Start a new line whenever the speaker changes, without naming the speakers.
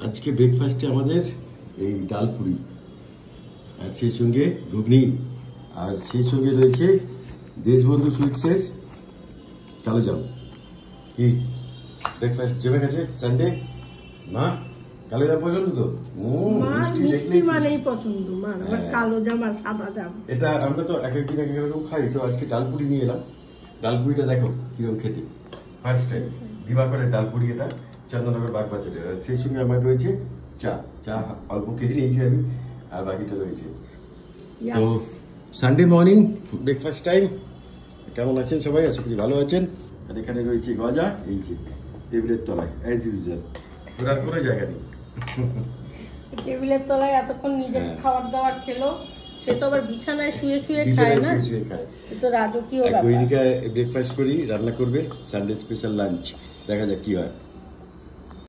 আজকে ব্রেকফাস্টে আমাদের এই ডাল পুরি, আর সেই সঙ্গে ঘুগনি, আর সেই সঙ্গে রয়েছে দেশবন্ধু সুইটসের কালো জাম। কি ব্রেকফাস্ট জমে গেছে? সানডে মা কালো জাম পছন্দ তো?
মিষ্টি মানেই পছন্দ মার, আবার কালো জাম আর সাদা জাম।
এটা আমরা তো এক একদিন এক এক রকম খাই, তো আজকে ডাল পুরি নিয়ে এলাম। ডাল পুরিটা দেখো কিরকম খেতে, ফার্স্ট টাইম দিবাকরের ডাল পুরি, এটা চন্দননগর বাগবাজারে। আর সেই সঙ্গে আমার রয়েছে চা। চা অল্প খেয়ে নিয়েছি আমি, আর বাকিটা রয়েছে। তো সানডে মর্নিং ব্রেকফাস্ট টাইম। কেমন আছেন সবাই? আশা করি ভালো আছেন। আর এখানে রয়েছে গজা, এই যে টেবিলের তলায় অ্যাজ ইউজুয়াল, ঘোরার কোনো জায়গা নেই।
টেবিলের তলায় এতক্ষণ নিজে খাবার দাবার খেলো, সে তো আবার বিছানায় শুয়ে শুয়ে খায় না, এ তো রাজকীয় ব্যাপার।
ব্রেকফাস্ট করি, রান্না করবে সানডে স্পেশাল লাঞ্চ, দেখা যাক কি হয়।